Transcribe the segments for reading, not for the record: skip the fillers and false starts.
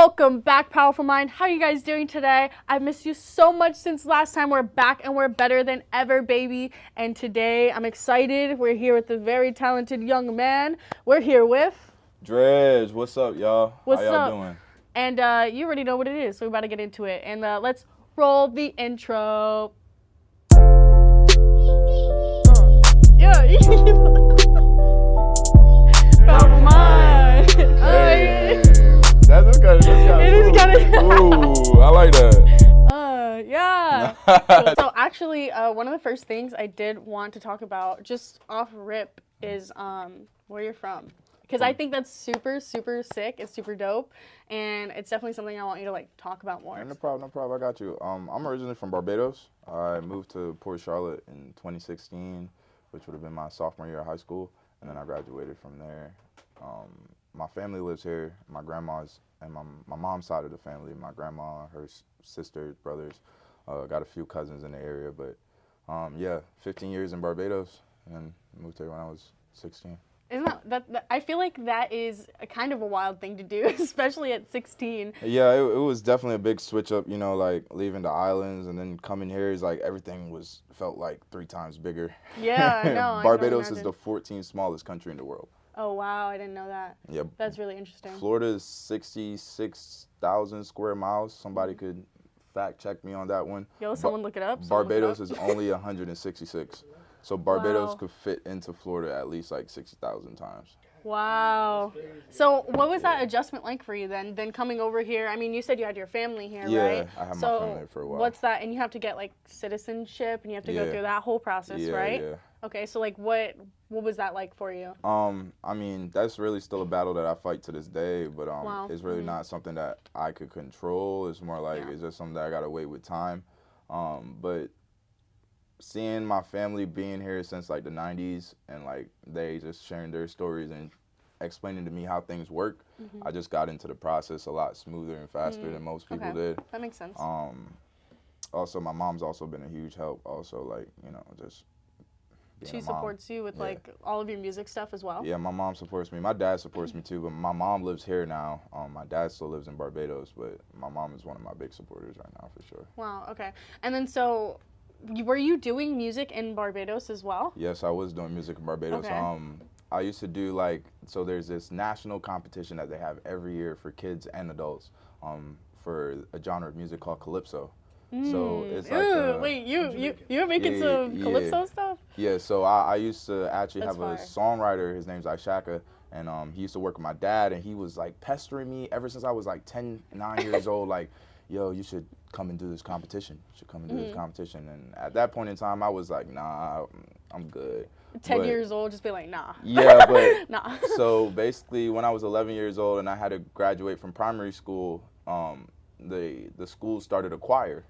Welcome back, Powerful Mind. How are you guys doing today? I've missed you so much since last time. We're back and we're better than ever, baby. And today I'm excited. We're here with a very talented young man. We're here with Drej. What's up, y'all? What's How y'all up? doing? And you already know what it is, so we're about to get into it. And let's roll the intro. Yeah. Powerful Mind. Hey, that's kind of It is kind of. Ooh, I like that. Yeah. Cool. So actually, one of the first things I did want to talk about, just off rip, is where you're from. Because I think that's super, super sick. It's super dope. And it's definitely something I want you to, like, talk about more. No problem. I got you. I'm originally from Barbados. I moved to Port Charlotte in 2016, which would have been my sophomore year of high school. And then I graduated from there. My family lives here. My grandma's and my mom's side of the family. My grandma, her sister, brothers, got a few cousins in the area. But yeah, 15 years in Barbados and moved here when I was 16. Isn't that I feel like that is a kind of a wild thing to do, especially at 16. Yeah, it was definitely a big switch up, you know, like leaving the islands and then coming here is like everything felt like 3 times bigger. Yeah, I know. Barbados is the 14th smallest country in the world. Oh, wow, I didn't know that. Yeah. That's really interesting. Florida is 66,000 square miles. Somebody could fact check me on that one. Yo, someone look it up. Barbados is only 166. So Barbados Wow. could fit into Florida at least like 60,000 times. Wow. So what was that adjustment like for you then coming over here? I mean, you said you had your family here, Yeah, right? I had my family here for a while. What's that? And you have to get like citizenship and you have to go through that whole process, right? Yeah. Okay, so like what was that like for you? I mean, that's really still a battle that I fight to this day, but Wow. it's really not something that I could control. It's more like it's just something that I gotta wait with time. But seeing my family being here since like the 90s and like they just sharing their stories and explaining to me how things work, I just got into the process a lot smoother and faster than most people did. That makes sense. Also, my mom's also been a huge help. Also, like, you know, just being She a mom. supports you with like all of your music stuff as well? Yeah, my mom supports me. My dad supports me too, but my mom lives here now. My dad still lives in Barbados, but my mom is one of my big supporters right now for sure. Wow, okay. And then so were you doing music in Barbados as well? Yes, I was doing music in Barbados. Okay. I used to do like, so there's this national competition that they have every year for kids and adults for a genre of music called calypso. So it's like wait, you're making some calypso stuff? Yeah, so I used to actually That's have a fire. songwriter. His name's Ishaka, and he used to work with my dad, and he was like pestering me ever since I was like 9 years old, like, yo, you should come and do this competition. You should come and do this competition. And at that point in time, I was like, nah, I'm good. 10 years old, just be like, nah. Yeah, but nah. So basically, when I was 11 years old and I had to graduate from primary school, the school started a choir.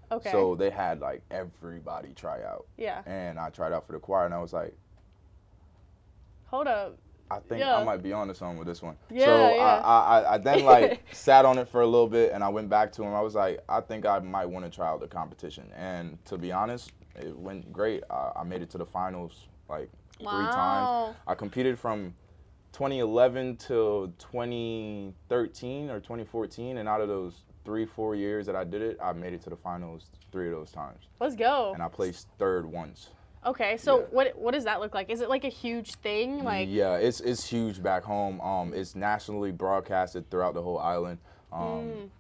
Okay. So they had like everybody try out. Yeah. And I tried out for the choir, and I was like, Hold up. I think Yeah. I might be onto something with this one. Yeah, so yeah. I then like sat on it for a little bit, and I went back to him. I was like, I think I might want to try out the competition. And to be honest, it went great. I made it to the finals like 3 times. I competed from 2011 till 2013 or 2014, and out of those 3-4 years that I did it, I made it to the finals 3 of those times. Let's go. And I placed 3rd once. Okay, so Yeah. what does that look like? Is it like a huge thing? Like Yeah, it's huge back home. It's nationally broadcasted throughout the whole island.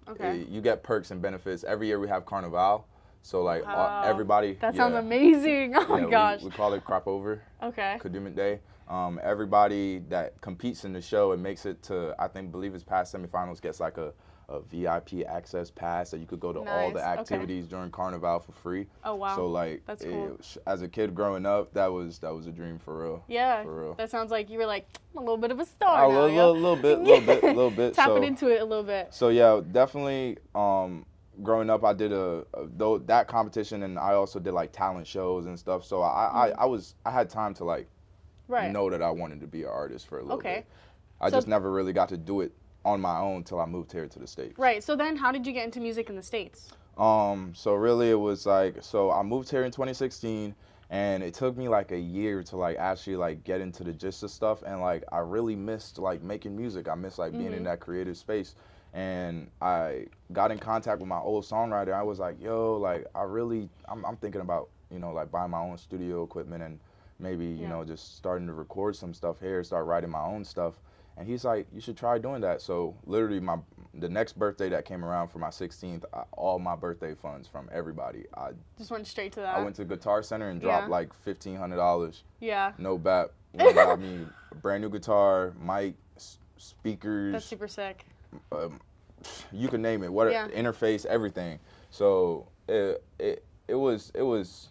okay. You get perks and benefits. Every year we have Carnival, so like Wow. everybody. That sounds amazing. Oh my gosh. We call it Crop Over. Okay. Kadooment Day. Everybody that competes in the show and makes it to, believe it's past semifinals, gets like a VIP access pass that you could go to all the Nice. activities during Carnival for free. Oh wow. So like, That's cool. as a kid growing up, that was a dream for real. Yeah. For real. That sounds like you were like I'm a little bit of a star A now. little bit. Tapping into it a little bit. So yeah, definitely. Growing up, I did that competition, and I also did like talent shows and stuff. So I had time to like know that I wanted to be an artist for a little bit. I just never really got to do it on my own till I moved here to the States. Right. So then, how did you get into music in the States? So really, it was like, so I moved here in 2016. And it took me like a year to like actually like get into the gist of stuff, and like I really missed like making music. I missed like being in that creative space. and I got in contact with my old songwriter. I was like, yo, like I'm thinking about, you know, like buying my own studio equipment and maybe, you know, just starting to record some stuff here, start writing my own stuff. And he's like, you should try doing that. So literally the next birthday that came around for my 16th, all my birthday funds from everybody, I just went straight to that. I went to Guitar Center and dropped like $1,500. Yeah. No bat. I mean, a brand new guitar, mic, speakers. That's super sick. You can name it. What interface, everything. So it was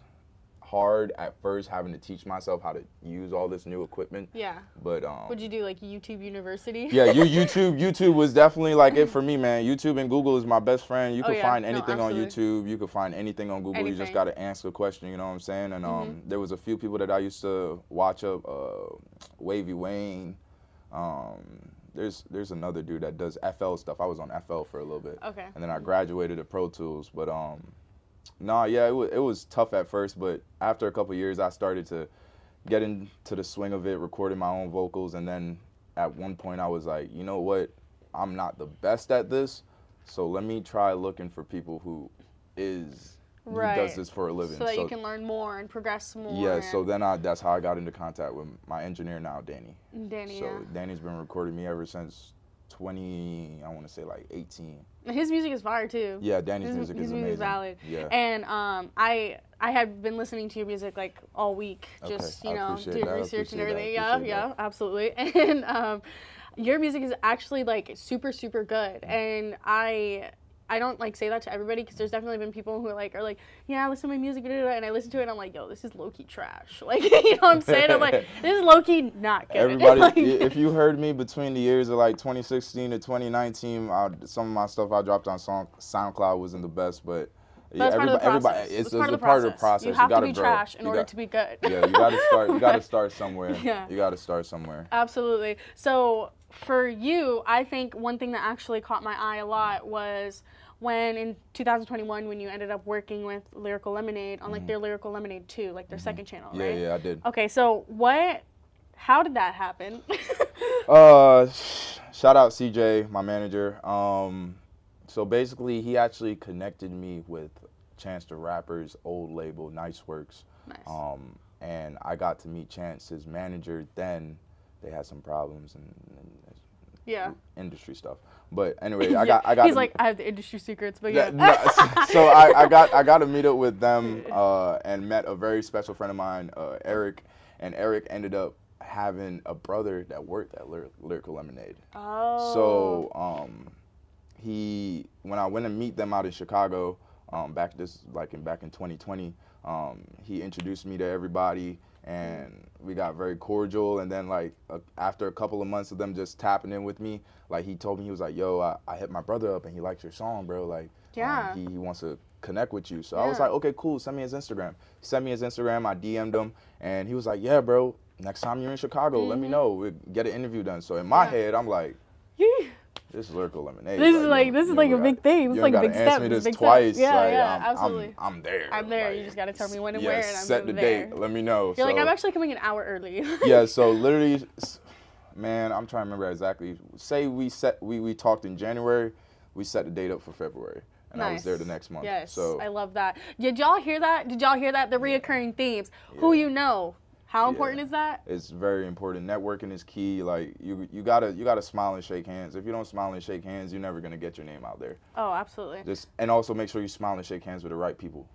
hard at first having to teach myself how to use all this new equipment. Yeah. But what'd you do, like YouTube University? Yeah, YouTube was definitely like it for me, man. YouTube and Google is my best friend. You can find anything on YouTube. You can find anything on Google. You just got to answer a question, you know what I'm saying? And there was a few people that I used to watch up, Wavy Wayne. There's another dude that does FL stuff. I was on FL for a little bit. Okay. And then I graduated to Pro Tools, but it was tough at first, but after a couple years, I started to get into the swing of it, recording my own vocals, and then at one point I was like, you know what, I'm not the best at this, so let me try looking for people who does this for a living. So that you can learn more and progress more. Yeah, so then that's how I got into contact with my engineer now, Danny. So Danny's been recording me ever since 18. His music is fire too. Yeah, Danny's music is amazing. Is valid. Yeah. And I had been listening to your music like all week, just doing research and everything. Yeah, absolutely. And your music is actually like super, super good. And I don't like say that to everybody because there's definitely been people who are like, yeah, listen to my music, and I listen to it and I'm like, yo, this is low-key trash. Like, you know what I'm saying? I'm like, this is low-key not good. Everybody, if you heard me between the years of like 2016 to 2019, some of my stuff I dropped on SoundCloud wasn't the best, but yeah, everybody, it's a part of the process. You have to be trash in order to be good. Yeah, you got to start somewhere. Yeah. You got to start somewhere. Absolutely. So for you, I think one thing that actually caught my eye a lot was when in 2021 when you ended up working with Lyrical Lemonade on like their Lyrical Lemonade 2, like their second channel, right? Yeah, I did. Okay, so how did that happen? Shout out CJ, my manager. So basically he actually connected me with Chance the Rapper's old label, Nice Works. Nice. And I got to meet Chance, his manager. Then they had some problems and industry stuff. But anyway, I got. He's like, I have the industry secrets, but yeah. So I got to meet up with them and met a very special friend of mine, Eric, and Eric ended up having a brother that worked at Lyrical Lemonade. Oh. So when I went to meet them out in Chicago, back in 2020, he introduced me to everybody. And we got very cordial, and then like after a couple of months of them just tapping in with me, like he told me, he was like, yo, I hit my brother up and he likes your song, bro, like he wants to connect with you. So I was like, okay, cool, send me his Instagram. He sent me his Instagram, I DM'd him, and he was like, yeah, bro, next time you're in Chicago, let me know, we'll get an interview done. So in my head, I'm like, this is Lyrical Lemonade. This is like a big thing. This is like a big step. You gotta answer me this twice. Yeah, absolutely. I'm there. I'm there. Like, you just gotta tell me when and where, and I'm set the there. date. Let me know. You're like, I'm actually coming an hour early. Yeah. So literally, man, I'm trying to remember exactly. Say we talked in January. We set the date up for February. And I was there the next month. Yes. So I love that. Did y'all hear that? The reoccurring themes. Yeah. Who you know. How important is that? It's very important. Networking is key. Like you gotta smile and shake hands. If you don't smile and shake hands, you're never gonna get your name out there. Oh, absolutely. And also make sure you smile and shake hands with the right people.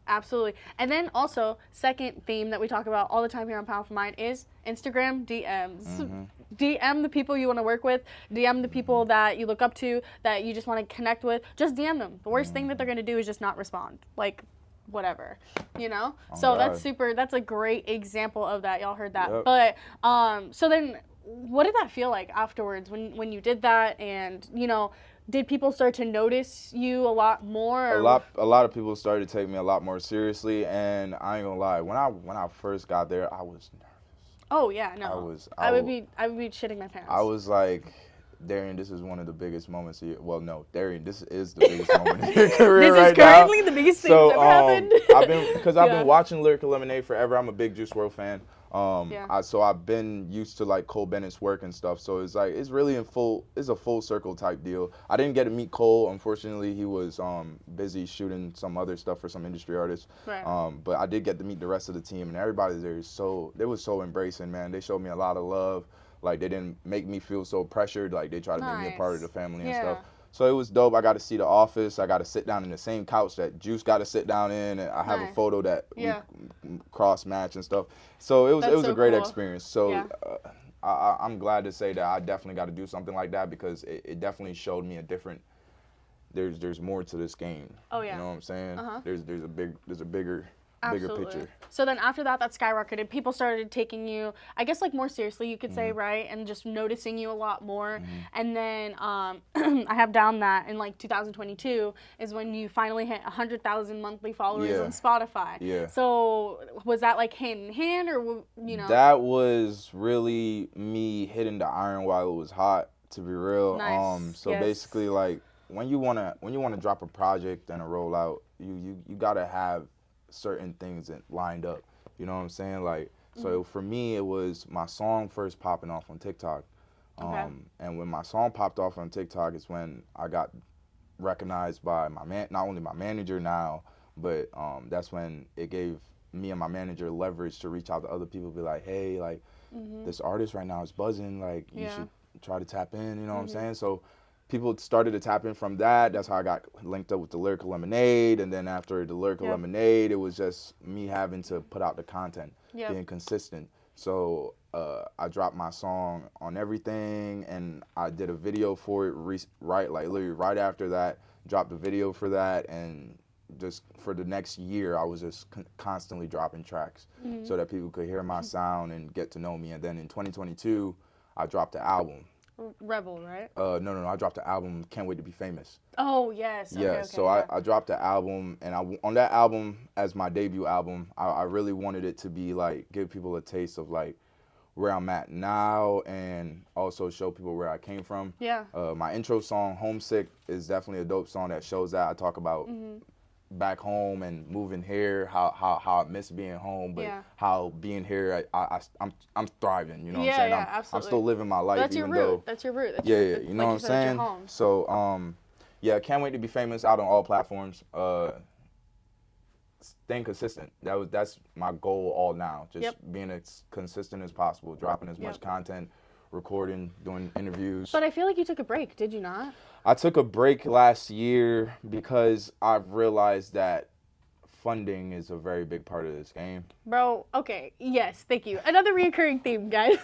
Absolutely. And then also, second theme that we talk about all the time here on Powerful Mind is Instagram DMs. DM the people you want to work with. DM the people that you look up to, that you just want to connect with. Just DM them. The worst thing that they're gonna do is just not respond. Like, whatever, you know? So that's a great example of that. Y'all heard that. Yep. But so then what did that feel like afterwards when you did that, and did people start to notice you a lot more? A lot of people started to take me a lot more seriously, and I ain't gonna lie, when I first got there, I was nervous. Oh yeah, no. I would be shitting my pants. I was like, Darian, this is one of the biggest moments of your, well, no, Darian, this is the biggest moment of your career right now. This is currently the biggest thing that's ever happened. I've been watching Lyrical Lemonade forever. I'm a big Juice WRLD fan. So I've been used to like Cole Bennett's work and stuff. So it's like it's a full circle type deal. I didn't get to meet Cole, unfortunately. He was busy shooting some other stuff for some industry artists. Right. But I did get to meet the rest of the team, and everybody there they was so embracing, man. They showed me a lot of love. Like they didn't make me feel so pressured. Like they tried to make me a part of the family and stuff. So it was dope. I got to see the office. I got to sit down in the same couch that Juice got to sit down in, and I have a photo that we cross match and stuff. So it was a great experience. So I'm glad to say that I definitely got to do something like that because it definitely showed me a different. There's more to this game. Oh yeah. You know what I'm saying? There's a bigger picture. So then after that skyrocketed. People started taking you, I guess, like more seriously, you could say, right? And just noticing you a lot more. And then I have down that in like 2022 is when you finally hit 100,000 monthly followers on Spotify. Yeah. So was that like hand in hand, or you know? That was really me hitting the iron while it was hot. To be real. Nice. So basically, like when you wanna drop a project and a rollout, you gotta have certain things lined up, you know what I'm saying? Like, so for me, it was my song first popping off on TikTok, and when my song popped off on TikTok is when I got recognized by not only my manager now, but that's when it gave me and my manager leverage to reach out to other people, be like, hey, like this artist right now is buzzing, like you should try to tap in, you know what I'm saying? So people started to tap in from that. That's how I got linked up with the Lyrical Lemonade. And then after the Lyrical Lemonade, it was just me having to put out the content, being consistent. So I dropped my song on everything, and I did a video for it literally right after that, dropped a video for that, and just for the next year, I was just constantly dropping tracks so that people could hear my sound and get to know me. And then in 2022, I dropped the album. Rebel, right? No. I dropped the album, Can't Wait to Be Famous. Oh, yes. Yeah, okay, so I dropped the album, and on that album, as my debut album, I really wanted it to be like, give people a taste of like where I'm at now, and also show people where I came from. Yeah. My intro song, Homesick, is definitely a dope song that shows that. I talk about back home and moving here, how I miss being home, but how being here, I'm thriving, you know what I'm saying? Absolutely. I'm still living my life. That's your even root. though That's your root. That's you like know what I'm saying? So Can't Wait to Be Famous, out on all platforms. Staying consistent. That's my goal all now. Just being as consistent as possible, dropping as much content, recording, doing interviews. But I feel like you took a break, did you not? I took a break last year because I've realized that funding is a very big part of this game. Bro, okay, yes, thank you. Another reoccurring theme, guys.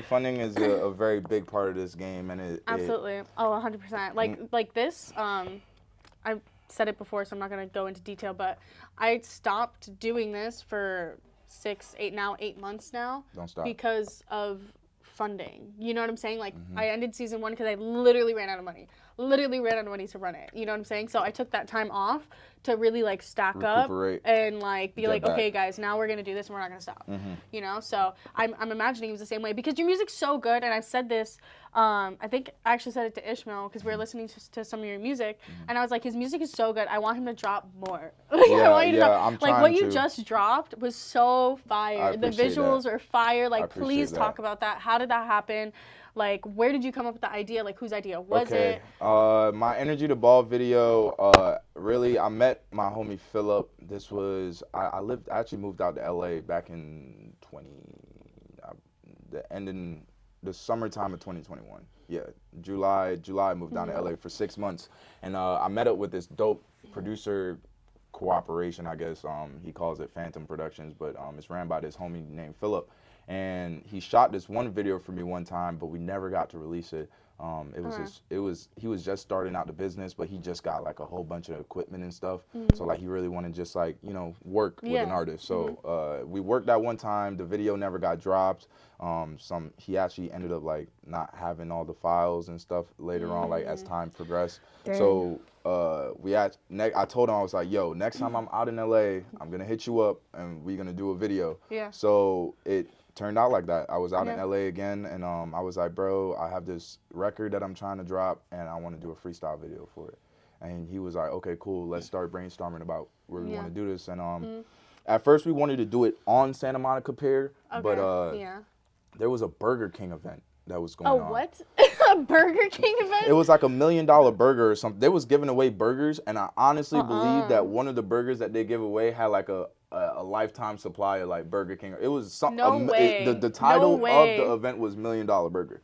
Funding is a very big part of this game, and absolutely. 100%. Like this, I've said it before, so I'm not gonna go into detail, but I stopped doing this for 8 months now. Don't stop. Because of funding. You know what I'm saying? Like, I ended season 1 because I literally ran out of money. To run it. You know what I'm saying? So I took that time off to really like stack up and like be like, okay, guys, now we're gonna do this and we're not gonna stop. You know? So I'm imagining it was the same way because your music's so good, and I've said this. I think I actually said it to Ishmael because we were listening to some of your music, and I was like, his music is so good. I want him to drop more. What you just dropped was so fire. The visuals are fire. Like, please talk about that. How did that happen? Like, where did you come up with the idea? Like, whose idea was it? My Energy the Ball video, really, I met my homie Philip. This was, I actually moved out to LA back in the summertime of 2021. Yeah, July I moved down to LA for 6 months. And I met up with this dope producer cooperation, I guess. He calls it Phantom Productions, but it's ran by this homie named Philip. And he shot this one video for me one time, but we never got to release it. He was just starting out the business, but he just got like a whole bunch of equipment and stuff. So like he really wanted to just like, you know, work with an artist. So we worked that one time. The video never got dropped. He actually ended up like not having all the files and stuff later on, like as time progressed. Dang. So I told him, I was like, yo, next time I'm out in LA, I'm gonna hit you up and we're gonna do a video. Yeah. So it turned out like that. I was out in LA again, and I was like, bro, I have this record that I'm trying to drop, and I want to do a freestyle video for it. And he was like, okay, cool, let's start brainstorming about where we want to do this. And At first, we wanted to do it on Santa Monica Pier, Okay. but Yeah. there was a Burger King event that was going Oh, on. what? A Burger King event? It was like $1 million burger or something. They was giving away burgers, and I honestly believe that one of the burgers that they give away had like a lifetime supply of like Burger King. It was some. No way. The title No way. of the event was $1 Million Burger.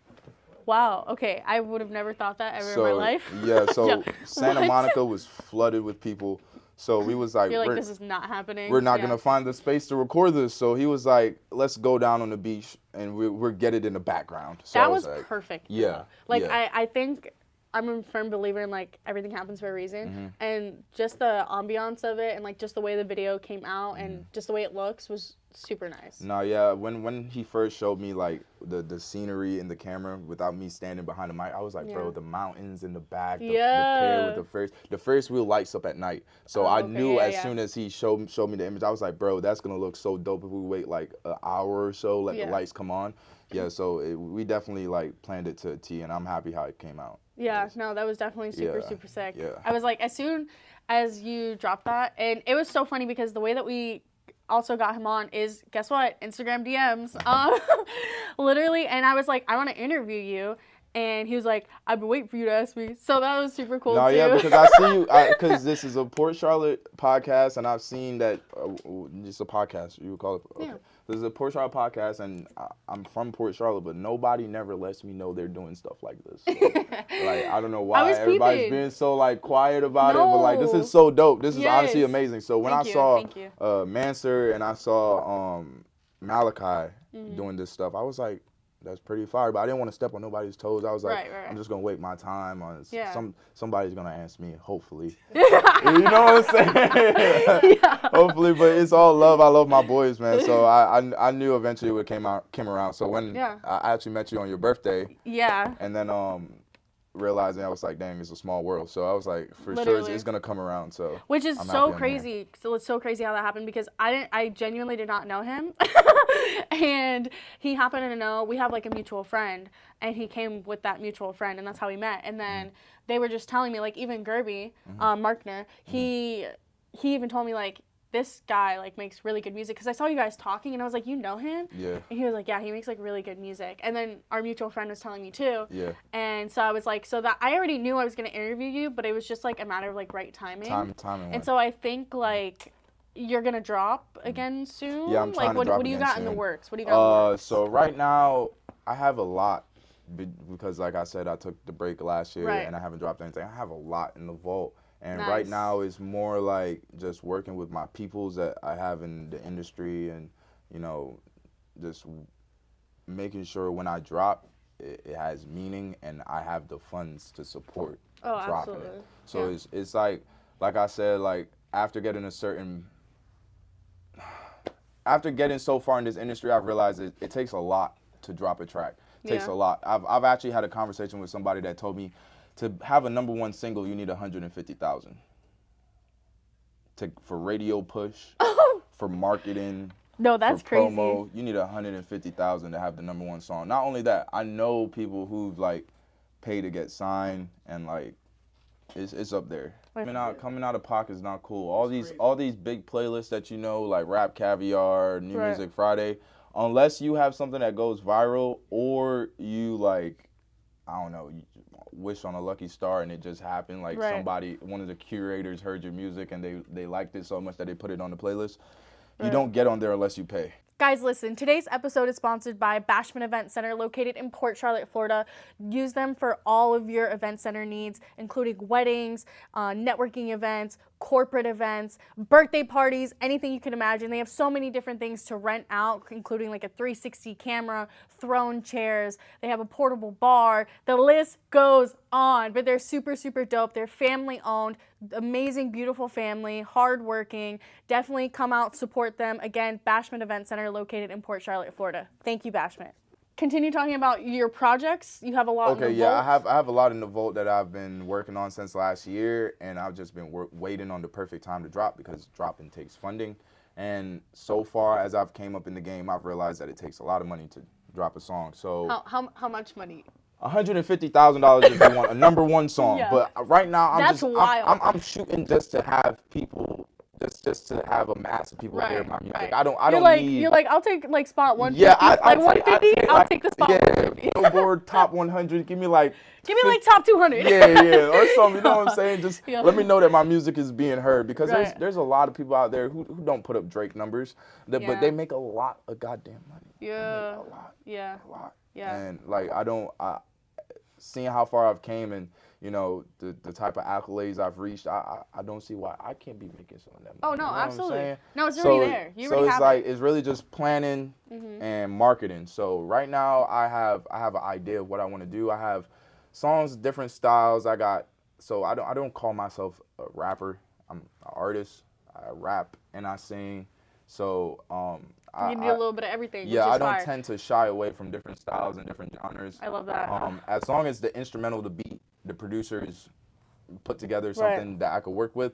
Wow. Okay. I would have never thought that ever in my life. Yeah. So Yeah. Santa What? Monica was flooded with people. So we was like, You're like, this is not happening. we're not gonna find the space to record this. So he was like, let's go down on the beach and we'll get it in the background. So that I was like, perfect. Yeah. Like yeah. I think I'm a firm believer in like everything happens for a reason, Mm-hmm. and just the ambiance of it and like just the way the video came out and just the way it looks was super nice. No, yeah. When he first showed me like the scenery in the camera without me standing behind the mic, I was like, bro, the mountains in the back, the pair with the Ferris wheel lights up at night. So I knew as soon as he showed me the image, I was like, bro, that's gonna look so dope if we wait like an hour or so, let the lights come on. Yeah, so we definitely like planned it to a T, and I'm happy how it came out. Yeah, no, that was definitely super sick. Yeah. I was like, as soon as you dropped that, and it was so funny because the way that we also got him on is, guess what? Instagram DMs. Literally, and I was like, I want to interview you. And he was like, I've been waiting for you to ask me. So that was super cool, too. Yeah, because I see you, because this is a Port Charlotte podcast, and I've seen that, it's a podcast, you would call it. Okay. Yeah. This is a Port Charlotte podcast, and I'm from Port Charlotte, but nobody never lets me know they're doing stuff like this. So, like, I don't know why everybody's being so, like, quiet about it, but, like, this is so dope. This is honestly amazing. So when I saw Mansour and I saw Malachi doing this stuff, I was like, that's pretty fire, but I didn't want to step on nobody's toes. I was like, I'm just gonna wait my time on somebody's gonna ask me, hopefully. You know what I'm saying? Hopefully, but it's all love. I love my boys, man. So I knew eventually it would came around. So when I actually met you on your birthday, and then realizing I was like, dang, it's a small world. So I was like, for sure it's gonna come around. So which is so crazy. So it's so crazy how that happened because I genuinely did not know him. And he happened to know, we have like a mutual friend, and he came with that mutual friend, and that's how we met. And then they were just telling me, like, even Gerby, Markner, he even told me, like, this guy, like, makes really good music. Because I saw you guys talking, and I was like, you know him? Yeah. And he was like, yeah, he makes, like, really good music. And then our mutual friend was telling me, too. Yeah. And so I was like, so that I already knew I was going to interview you, but it was just, like, a matter of, like, right timing. Timing. And so I think, like, you're going to drop again soon? Yeah, I'm trying to drop what do you got soon. in the works? What do you got in the works? So right now, I have a lot because, like I said, I took the break last year and I haven't dropped anything. I have a lot in the vault. And right now, it's more like just working with my peoples that I have in the industry and, you know, just making sure when I drop, it has meaning and I have the funds to support dropping it. So it's like I said, like after getting so far in this industry, I've realized it takes a lot to drop a track. It takes a lot. I've actually had a conversation with somebody that told me to have a #1 single, you need 150,000 for radio push, for marketing. No, that's for promo, crazy. You need 150,000 to have the #1 song. Not only that, I know people who've like paid to get signed and like it's up there. Coming out of pocket is not cool. All these big playlists that you know, like Rap Caviar, New Music Friday, unless you have something that goes viral or you like, I don't know, you wish on a lucky star and it just happened. Like one of the curators heard your music and they liked it so much that they put it on the playlist. You don't get on there unless you pay. Guys, listen, today's episode is sponsored by Bashman Event Center located in Port Charlotte, Florida. Use them for all of your event center needs, including weddings, networking events, corporate events, birthday parties, anything you can imagine. They have so many different things to rent out, including like a 360 camera, throne chairs. They have a portable bar. The list goes on, but they're super, super dope. They're family owned, amazing, beautiful family, hardworking. Definitely come out, support them. Again, Bashman Event Center located in Port Charlotte, Florida. Thank you, Bashman. Continue talking about your projects. You have a lot in the vault. I have a lot in the vault that I've been working on since last year, and I've just been waiting on the perfect time to drop because dropping takes funding. And so far as I've came up in the game, I've realized that it takes a lot of money to drop a song. So how much money? $150,000 if you want a #1 song. But right now I'm wild. I'm shooting just to have people just to have a mass of people hear my music. Right. I don't need. You're like, I'll take like spot 150. Yeah, like 150. I'll take the spot 150. Billboard top 100. Give me like top 200. Yeah, or something. You know what I'm saying? Just Yeah. let me know that my music is being heard, because Right. there's a lot of people out there who don't put up Drake numbers, but they make a lot of goddamn money. Yeah. They make a lot. Yeah. A lot. Yeah. And like seeing how far I've came, and you know the type of accolades I've reached, I don't see why I can't be making some of that money. Oh no, You know what I'm absolutely. saying? No, it's already there. You already it's have like it. it's really just planning and marketing. So right now I have an idea of what I want to do. I have songs, different styles. I don't call myself a rapper. I'm an artist. I rap and I sing. So You can do a little bit of everything. yeah, which is I don't fire. tend to shy away from different styles and different genres. I love that. As long as the instrumental, the beat, the producers put together something that I could work with,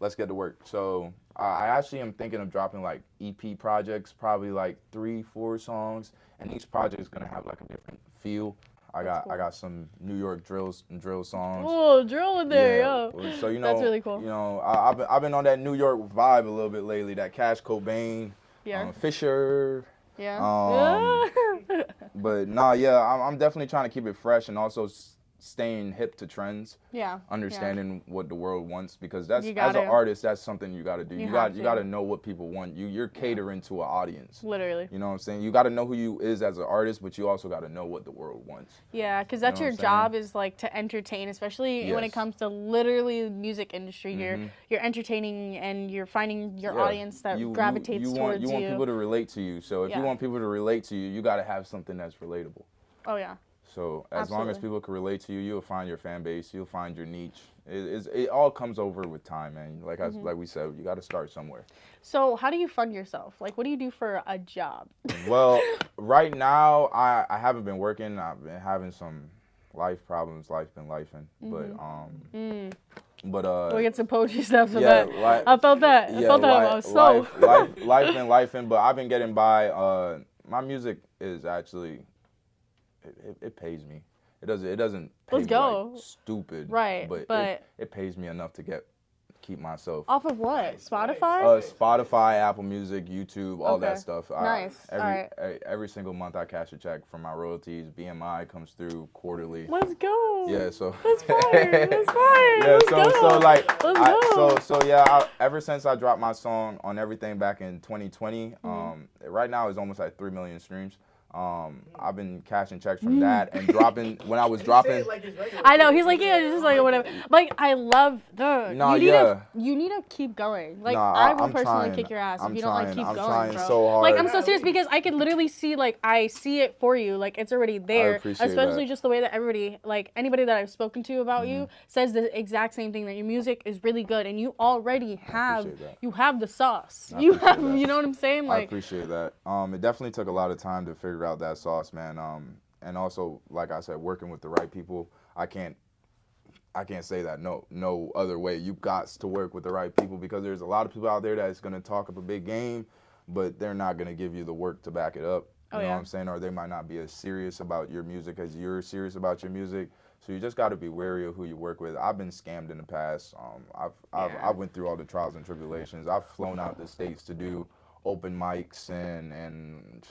let's get to work. So I actually am thinking of dropping like EP projects, probably like 3-4 songs, and each project is gonna have like a different feel. I got some New York drill songs. Oh, drill in there, yo. So you know, That's really cool. You know, I've been on that New York vibe a little bit lately. That Cash Cobain, Fisher. Yeah. But nah, yeah, I'm definitely trying to keep it fresh and also staying hip to trends. Yeah. Understanding what the world wants, because that's You as gotta. an artist, that's something you got to do. You got to. to know what people want. You're catering to an audience. Literally. You know what I'm saying? You got to know who you is as an artist, but you also got to know what the world wants. Yeah, because that's your job, is like to entertain, especially when it comes to literally the music industry. You're entertaining and you're finding your audience that gravitates towards you. You want people to relate to you. So if you want people to relate to you, you got to have something that's relatable. Oh yeah. So as long as people can relate to you, you'll find your fan base. You'll find your niche. It all comes over with time, man. Like like we said, you got to start somewhere. So how do you fund yourself? Like, what do you do for a job? Well, right now I haven't been working. I've been having some life problems. Life's been lifing, but we get some poetry stuff for yeah, that. I felt that. I felt that on my soul. Life been lifing, but I've been getting by. My music is actually. It pays me. It doesn't pay me like stupid. Right, but it pays me enough to keep myself. Off of what? Spotify? Spotify, Apple Music, YouTube, all that stuff. Nice. Every single month I cash a check from my royalties. BMI comes through quarterly. Let's go. Yeah, so that's fire. That's fire. Yeah, Let's go. ever since I dropped my song on everything back in 2020, right now it's almost like 3 million streams. I've been cashing checks from that and dropping when I was dropping. I know he's like, yeah, it's just like whatever. Like I love you need to keep going. Like I will personally kick your ass if you don't like keep going, trying bro. so hard. Like I'm so serious because I can literally see I see it for you. Like it's already there. Especially just the way that anybody that I've spoken to about you says the exact same thing, that your music is really good and you already have the sauce. You know what I'm saying? Like I appreciate that. It definitely took a lot of time to figure out that sauce, man. And also, like I said, working with the right people. I can't say that no other way. You got to work with the right people, because there's a lot of people out there that's gonna talk up a big game, but they're not gonna give you the work to back it up. You know what I'm saying? Or they might not be as serious about your music as you're serious about your music. So you just got to be wary of who you work with. I've been scammed in the past. I've went through all the trials and tribulations. I've flown out the States to do open mics and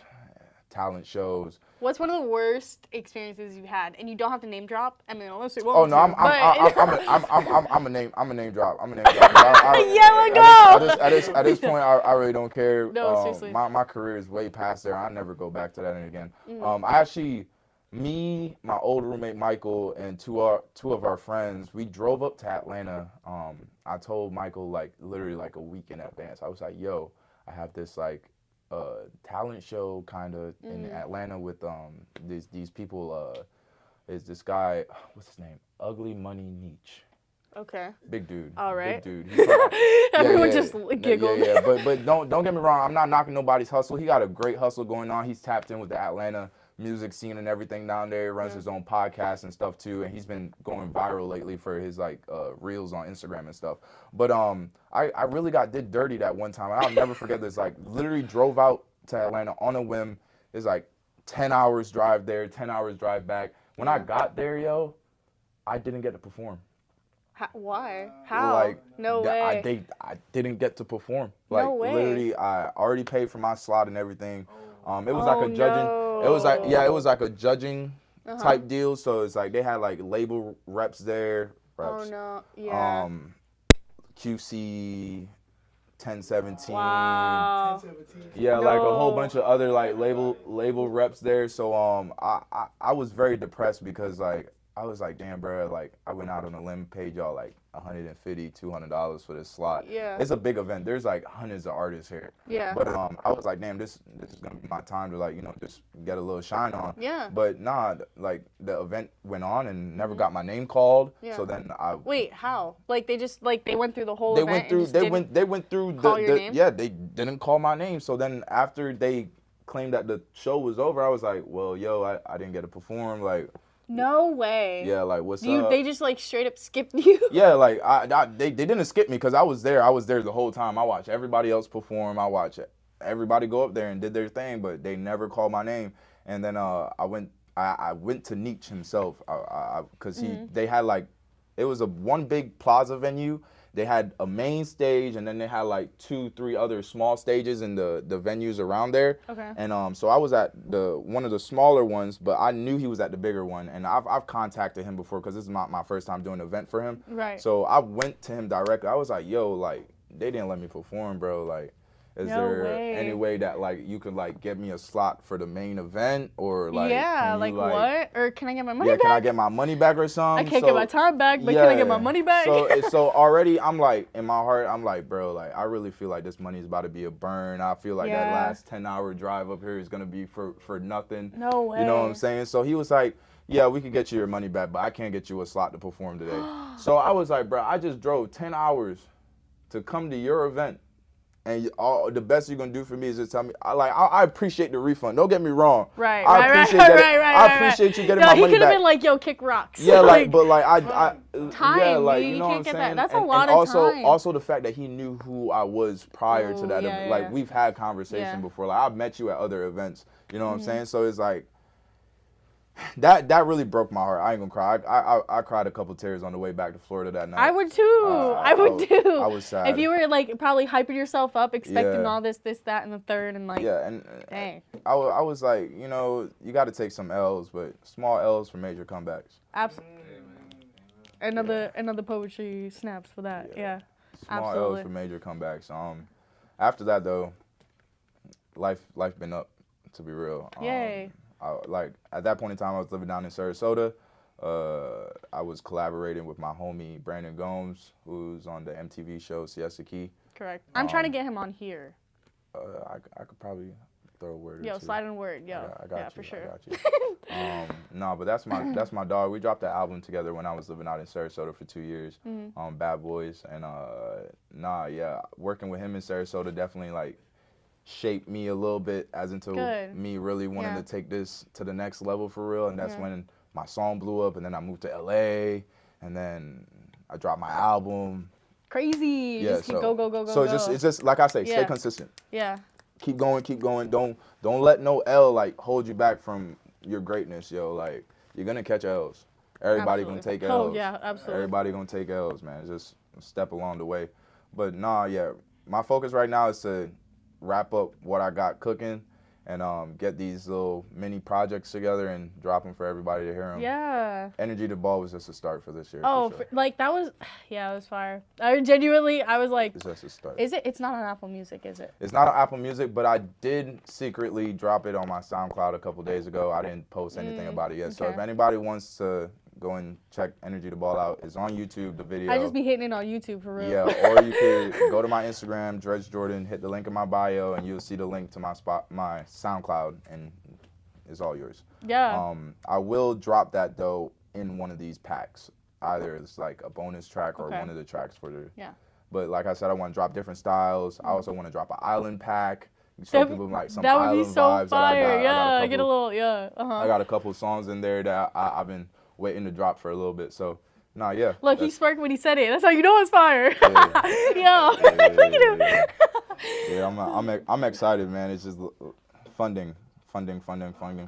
talent shows. What's one of the worst experiences you've had? And you don't have to name drop. I mean, unless you want. Oh no, I'm a name drop. Yeah, let go. At this point, I really don't care. No, seriously. My career is way past there. I never go back to that again. I actually, me, my old roommate Michael, and two of our friends, we drove up to Atlanta. I told Michael literally a week in advance. I was like, yo, I have this talent show kind of in Atlanta with these people. Is this guy, what's his name? Ugly Money Nietzsche. Okay. Big dude. All right. Big dude. Everyone just giggled. Yeah. But don't get me wrong. I'm not knocking nobody's hustle. He got a great hustle going on. He's tapped in with the Atlanta music scene and everything down there. He runs his own podcast and stuff too, and he's been going viral lately for his reels on Instagram and stuff. But I really did dirty that one time. I'll never forget this. Literally drove out to Atlanta on a whim. It's 10 hours drive there, 10 hours drive back. When I got there, yo, I didn't get to perform. Why? How? Like, no way. I didn't get to perform. Like, No way. literally, I already paid for my slot and everything. It was like a judging. No. It was like, yeah, it was like a judging type deal. So it's like they had like label reps there. Reps. Oh no. Yeah. QC 1017. Wow. 1017. Yeah, like a whole No. bunch of other like label reps there. So I was very depressed because like I was like, damn, bro, like I went out on a limb, paid y'all like $150, $200 for this slot. Yeah. It's a big event. There's like hundreds of artists here. Yeah. But I was like, damn, this is gonna be my time to like, you know, just get a little shine on. Yeah. But nah, like the event went on and never got my name called. Yeah. So then Wait, how? Like they just like they went through the whole they event. went through call your name? yeah, they didn't call my name. So then after they claimed that the show was over, I was like, well, yo, I didn't get to perform. Like, No way. yeah, like what's up? They just like straight up skipped you. Yeah, like they didn't skip me because I was there. I was there the whole time. I watched everybody else perform. I watched everybody go up there and did their thing, but they never called my name. And then I went to Nietzsche himself because they had like, it was one big plaza venue. They had a main stage, and then they had like 2-3 other small stages in the venues around there. Okay. And so I was at one of the smaller ones, but I knew he was at the bigger one. And I've contacted him before because this is my first time doing an event for him. Right. So I went to him directly. I was like, yo, like they didn't let me perform, bro. Like, is No there way. any way that like you could like get me a slot for the main event or like? Yeah, can you, like what? Or can I get my money Yeah, back? can I get my money back or something? I can't get my time back, but can I get my money back? So already I'm like, in my heart, I'm like, bro, like I really feel like this money is about to be a burn. I feel like that last 10-hour drive up here is gonna be for nothing. No way. You know what I'm saying? So he was like, yeah, we could get you your money back, but I can't get you a slot to perform today. So I was like, bro, I just drove 10 hours to come to your event. And all the best you're gonna do for me is just tell me. I appreciate the refund. Don't get me wrong. Right. I appreciate you getting my money back. He could have been like, "Yo, kick rocks." Yeah, but time. Yeah, like you know can't what get I'm that. saying. That's And a lot of time. Also the fact that he knew who I was prior to that. Yeah, like yeah. we've had conversation before. Like I've met you at other events. You know what I'm saying. So it's like that really broke my heart. I ain't gonna cry. I cried a couple tears on the way back to Florida that night. I would too. I would too. I was sad. If you were like probably hyping yourself up, expecting Yeah. all this, that, and the third, and like, Yeah, and dang, I was like, you know, you got to take some L's, but small L's for major comebacks. absolutely. Another poetry snaps for that. Yeah, Small absolutely. L's for major comebacks. After that though, life been up, to be real. Yay. Like at that point in time, I was living down in Sarasota. I was collaborating with my homie Brandon Gomes, who's on the MTV show Siesta Key. Correct. I'm trying to get him on here. I could probably throw a word. Yo, or two. slide in a word. Yo, I got yeah, you, for sure. I got you. No, but that's my dog. We dropped that album together when I was living out in Sarasota for 2 years. Bad Boys, and working with him in Sarasota definitely like shaped me a little bit as into me really wanting to take this to the next level for real. And that's when my song blew up, and then I moved to LA, and then I dropped my album. Crazy. Yeah, just keep go. So it's just like I say, stay consistent. Yeah. Keep going. Don't let no L like hold you back from your greatness, yo. Like you're gonna catch L's. Everybody gonna take L's. Oh yeah, absolutely. Everybody gonna take L's, man. It's just a step along the way. But my focus right now is to wrap up what I got cooking and get these little mini projects together and drop them for everybody to hear them. Yeah. Energy to Ball was just a start for this year. Oh, for sure. like that was, it was fire. I was like, It's just a start. is it? It's not on Apple Music, is it? It's not on Apple Music, but I did secretly drop it on my SoundCloud a couple days ago. I didn't post anything about it yet. So if anybody wants to go and check Energy to Ball out, it's on YouTube, the video. I just be hitting it on YouTube for real. Yeah, or you could go to my Instagram, Drej Jordan, hit the link in my bio, and you'll see the link to my SoundCloud, and it's all yours. Yeah. I will drop that though in one of these packs. Either it's like a bonus track or one of the tracks for the. Yeah. But like I said, I want to drop different styles. I also want to drop an island pack. Show people like some that would island be so vibes fire. I get a little, I got a couple of songs in there that I've been waiting to drop for a little bit. So, Look, he smirked when he said it. That's how you know it's fire. Look at him. Yeah, I'm excited, man. It's just funding funding.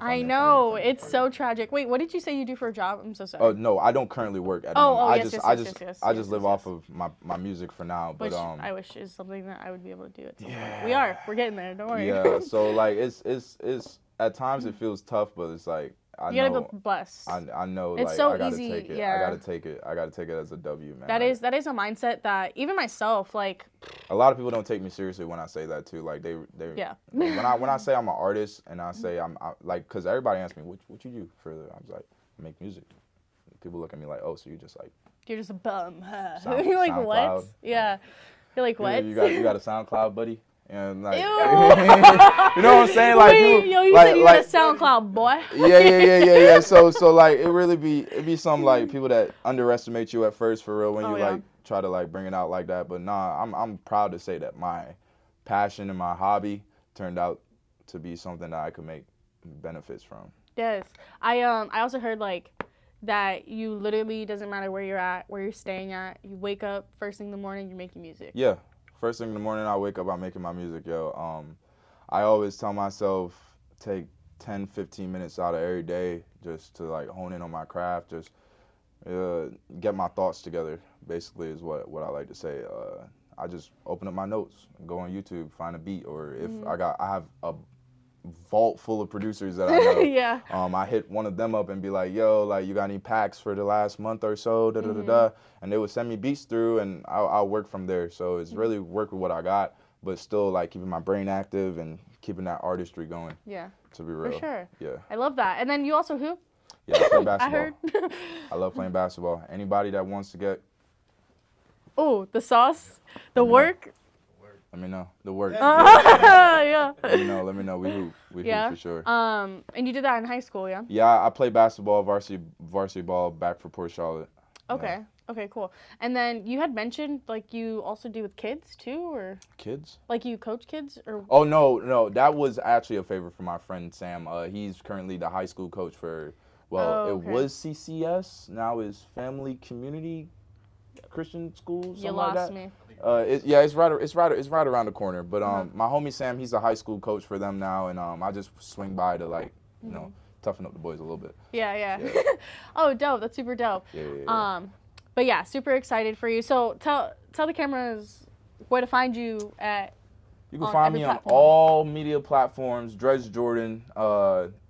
I know, it's so tragic. Wait, what did you say you do for a job? I'm so sorry. Oh no, I don't currently work at the moment. I just live off of my music for now. But which I wish is something that I would be able to do at some yeah. point. We're getting there. Don't worry. Yeah, so like it's at times it feels tough, but it's like you gotta be blessed. I know it's like so I gotta easy. take it. Yeah. I gotta take it as a W, man. That is a mindset that even myself, like, a lot of people don't take me seriously when I say that too. Like they yeah. when I say I'm an artist and I say I'm like, cause everybody asks me what you do for I was like, I make music. People look at me like, oh, so you're just a bum. You're like, what? SoundCloud. Yeah. You're like, what? You got a SoundCloud, buddy? And like, you know what I'm saying? Like, wait, you said you got a SoundCloud, boy. Yeah. So like, it be some like people that underestimate you at first for real when you like try to like bring it out like that. But nah, I'm proud to say that my passion and my hobby turned out to be something that I could make benefits from. Yes, I also heard like that you literally doesn't matter where you're at, where you're staying at. You wake up first thing in the morning, you're making music. Yeah. First thing in the morning, I wake up, I'm making my music, yo. I always tell myself, take 10, 15 minutes out of every day just to, like, hone in on my craft, just get my thoughts together, basically, is what I like to say. I just open up my notes, go on YouTube, find a beat, or if I have a vault full of producers that I know. Yeah. I hit one of them up and be like, yo, like, you got any packs for the last month or so, and they would send me beats through, and I'll work from there. So it's really work with what I got, but still, like, keeping my brain active and keeping that artistry going. Yeah. To be real. For sure. Yeah. I love that. And then you also hoop? Yeah, I play basketball. I heard. I love playing basketball. Anybody that wants to get... Oh, the sauce, the work. Let me know. The work. Yeah. Let me know. We hoop for sure. And you did that in high school, yeah? Yeah, I played basketball, varsity ball back for Port Charlotte. Okay. Yeah. Okay, cool. And then you had mentioned like you also do with kids too, or kids? Like you coach kids, or? Oh no, that was actually a favor from my friend Sam. He's currently the high school coach for it was CCS, now is Family Community Christian School. Something You like lost that. me. It's right around the corner. But my homie Sam, he's a high school coach for them now, and I just swing by to like toughen up the boys a little bit. Yeah. Oh, dope. That's super dope. Yeah. But yeah, super excited for you. So tell the cameras where to find you at. You can find me on all media platforms. Drej Jordan,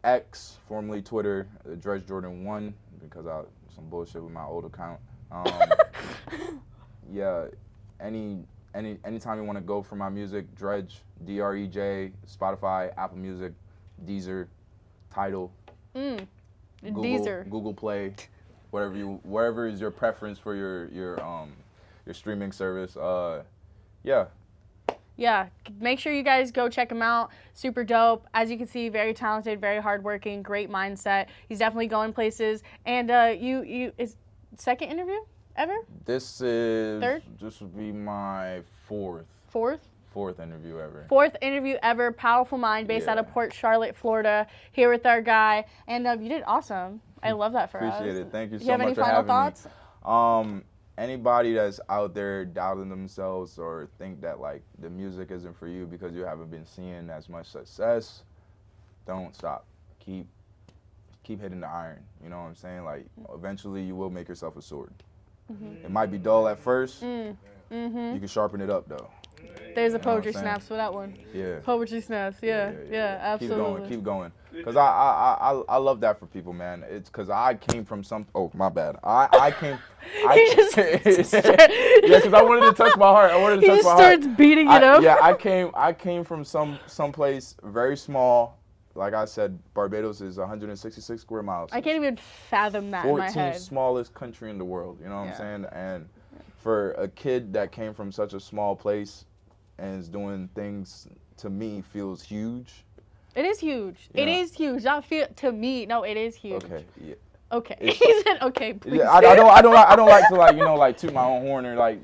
X, formerly Twitter, Drej Jordan 1, because I some bullshit with my old account. Yeah, anytime you want to go for my music, Drej, Drej, Spotify, Apple Music, Deezer, Tidal, Google Play, wherever is your preference for your streaming service. Yeah, make sure you guys go check him out. Super dope. As you can see, very talented, very hardworking, great mindset. He's definitely going places. And you is second interview ever? This is third? This would be my fourth interview ever. Fourth interview ever. Powerful mind, based out of Port Charlotte, Florida. Here with our guy, and you did awesome. I love that for us. Appreciate it. Thank you so much. You have any final thoughts? Anybody that's out there doubting themselves or think that like the music isn't for you because you haven't been seeing as much success, don't stop. Keep hitting the iron. You know what I'm saying? Like eventually you will make yourself a sword. It might be dull at first. You can sharpen it up though. There's a poetry snaps for that one. Yeah. Poetry snaps. Yeah, absolutely. Keep going. Cause I love that for people, man. It's cause I came from some. Oh, my bad. I came. Yeah, cause I wanted to touch my heart. He just starts beating it up. Yeah, I came from some place very small. Like I said, Barbados is 166 square miles. I can't even fathom that in my head. 14th smallest country in the world. You know what I'm saying? And for a kid that came from such a small place and is doing things to me feels huge. It is huge. It is huge. Not feel to me. No, it is huge. Okay. Yeah. Okay. He said okay. Please. Yeah, I don't like to like toot my own horn or like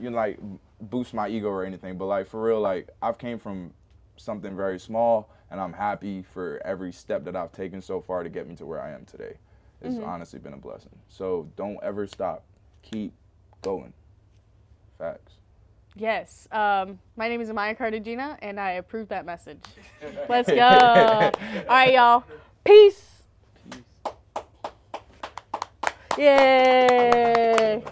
boost my ego or anything. But like for real, like I've came from something very small, and I'm happy for every step that I've taken so far to get me to where I am today. It's honestly been a blessing. So don't ever stop. Keep going. Facts. Yes. My name is Amaya Cartagena, and I approve that message. Let's go. All right, y'all. Peace. Yay.